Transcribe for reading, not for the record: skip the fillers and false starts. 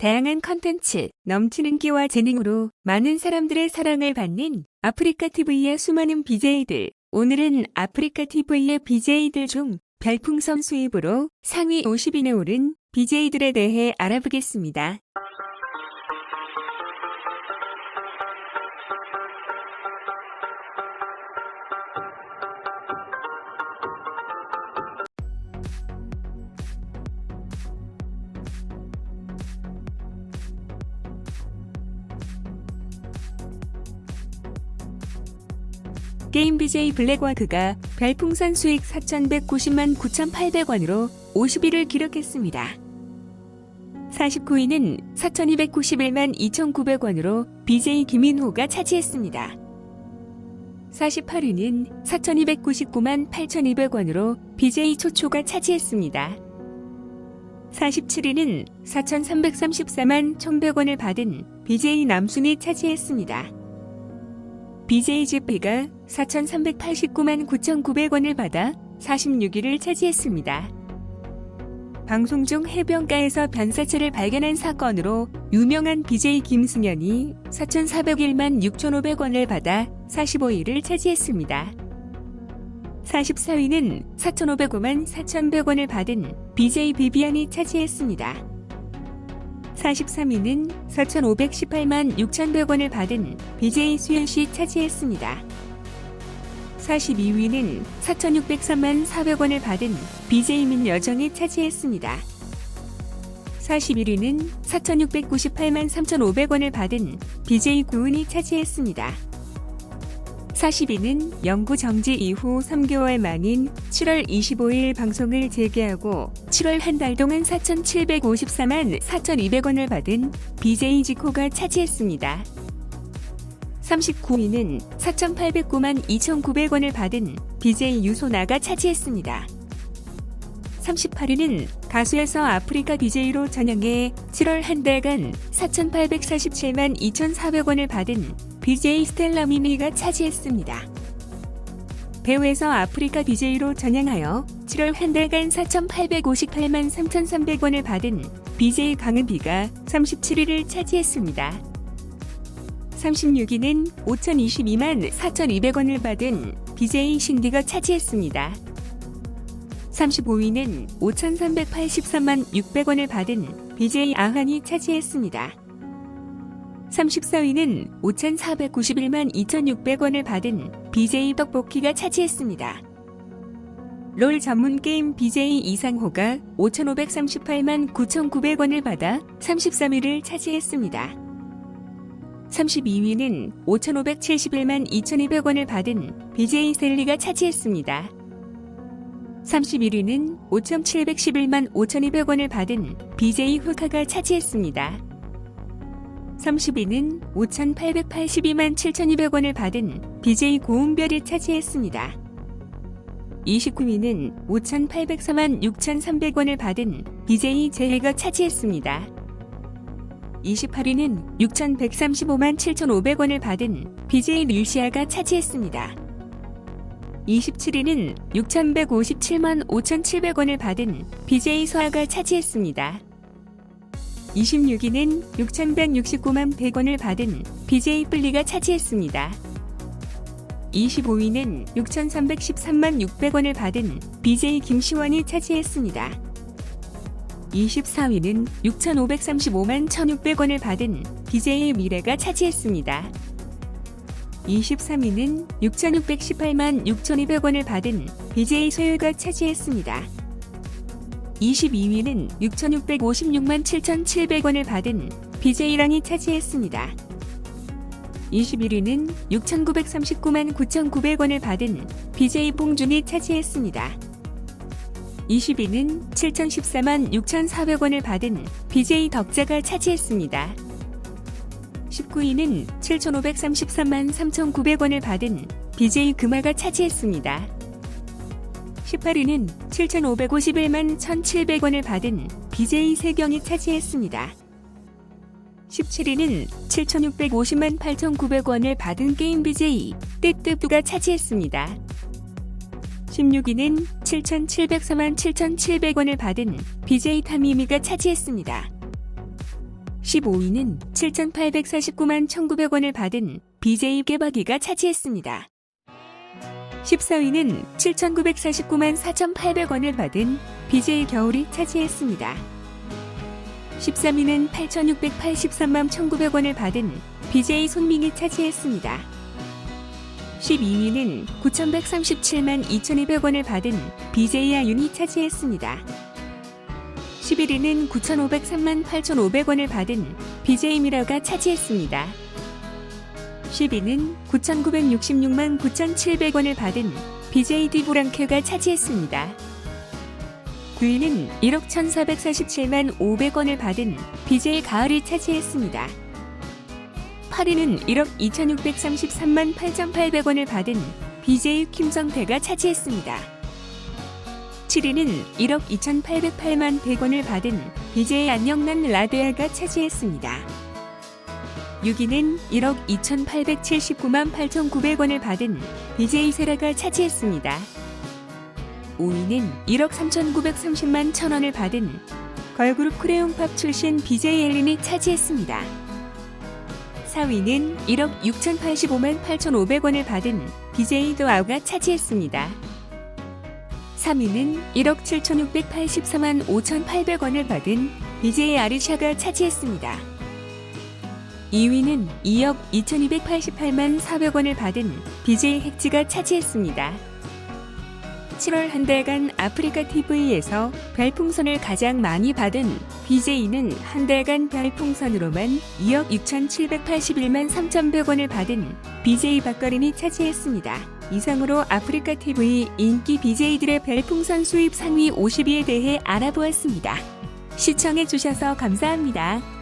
다양한 컨텐츠, 넘치는 끼와 재능으로 많은 사람들의 사랑을 받는 아프리카TV의 수많은 BJ들. 오늘은 아프리카TV의 BJ들 중 별풍선 수입으로 상위 50인에 오른 BJ들에 대해 알아보겠습니다. 게임 BJ 블랙워크가 별풍선 수익 4,190만 9,800원으로 50위를 기록했습니다. 49위는 4,291만 2,900원으로 BJ 김인호가 차지했습니다. 48위는 4,299만 8,200원으로 BJ 초초가 차지했습니다. 47위는 4,334만 1,100원을 받은 BJ 남순이 차지했습니다. BJ GP가 4,389만 9,900원을 받아 46위를 차지했습니다. 방송 중 해변가에서 변사체를 발견한 사건으로 유명한 BJ 김승현이 4,401만 6,500원을 받아 45위를 차지했습니다. 44위는 4,505만 4,100원을 받은 BJ 비비안이 차지했습니다. 43위는 4,518만 6,100원을 받은 BJ 수연씨 차지했습니다. 42위는 4,603만 400원을 받은 BJ 민여정이 차지했습니다. 41위는 4,698만 3,500원을 받은 BJ 구은이 차지했습니다. 40위는 영구 정지 이후 3개월 만인 7월 25일 방송을 재개하고 7월 한 달 동안 4,754만 4,200원을 받은 BJ 지코가 차지했습니다. 39위는 4,809만 2,900원을 받은 BJ 유소나가 차지했습니다. 38위는 가수에서 아프리카 BJ로 전향해 7월 한 달간 4,847만 2,400원을 받은 BJ 스텔라 미미가 차지했습니다. 배우에서 아프리카 BJ로 전향하여 7월 한 달간 4,858만 3,300원을 받은 BJ 강은비가 37위를 차지했습니다. 36위는 5,022만 4,200원을 받은 BJ 신디가 차지했습니다. 35위는 5,383만 600원을 받은 BJ 아한이 차지했습니다. 34위는 5,491만 2,600원을 받은 BJ 떡볶이가 차지했습니다. 롤 전문 게임 BJ 이상호가 5,538만 9,900원을 받아 33위를 차지했습니다. 32위는 5,571만 2,200원을 받은 BJ 셀리가 차지했습니다. 31위는 5,711만 5,200원을 받은 BJ 후카가 차지했습니다. 30위는 5,882만 7,200원을 받은 BJ 고은별이 차지했습니다. 29위는 5,804만 6,300원을 받은 BJ 재혜가 차지했습니다. 28위는 6,135만 7,500원을 받은 BJ 류시아가 차지했습니다. 27위는 6,157만 5,700원을 받은 BJ 서아가 차지했습니다. 26위는 6,169만 100원을 받은 BJ 플리가 차지했습니다. 25위는 6,313만 600원을 받은 BJ 김시원이 차지했습니다. 24위는 6,535만 1,600원을 받은 BJ 미래가 차지했습니다. 23위는 6,618만 6,200원을 받은 BJ 소유가 차지했습니다. 22위는 6,656만 7,700원을 받은 BJ랑이 차지했습니다. 21위는 6,939만 9,900원을 받은 BJ 봉준이 차지했습니다. 20위는 7,014만 6,400원을 받은 BJ 덕자가 차지했습니다. 19위는 7,533만 3,900원을 받은 BJ 금화가 차지했습니다. 18위는 7,551만 1,700원을 받은 BJ 세경이 차지했습니다. 17위는 7,650만 8,900원을 받은 게임 BJ 뜨뜨뚜가 차지했습니다. 16위는 7,704만 7,700원을 받은 BJ 타미미가 차지했습니다. 15위는 7,849만 1,900원을 받은 BJ 깨박이가 차지했습니다. 14위는 7,949만 4,800원을 받은 BJ 겨울이 차지했습니다. 13위는 8,683만 1,900원을 받은 BJ 손민이 차지했습니다. 12위는 9,137만 2,200원을 받은 BJ 아윤이 차지했습니다. 11위는 9,503만 8,500원을 받은 BJ 미라가 차지했습니다. 10위는 9,966만 9,700원을 받은 BJ 디브랑케가 차지했습니다. 9위는 1억 1,447만 500원을 받은 BJ 가을이 차지했습니다. 8위는 1억 2,633만 8,800원을 받은 BJ 김성태가 차지했습니다. 7위는 1억 2,808만 100원을 받은 BJ 안녕난 라데아가 차지했습니다. 6위는 1억 2,879만 8,900원을 받은 BJ 세라가 차지했습니다. 5위는 1억 3,930만 1,000원을 받은 걸그룹 크레용팝 출신 BJ 앨린이 차지했습니다. 4위는 1억 6,085만 8,500원을 받은 BJ 도아우가 차지했습니다. 3위는 1억 7,684만 5,800원을 받은 BJ 아리샤가 차지했습니다. 2위는 2억 2,288만 400원을 받은 BJ 핵지가 차지했습니다. 7월 한 달간 아프리카 TV에서 별풍선을 가장 많이 받은 BJ는 한 달간 별풍선으로만 2억 6,781만 3,100원을 받은 BJ 박가린이 차지했습니다. 이상으로 아프리카 TV 인기 BJ들의 별풍선 수입 상위 50위에 대해 알아보았습니다. 시청해주셔서 감사합니다.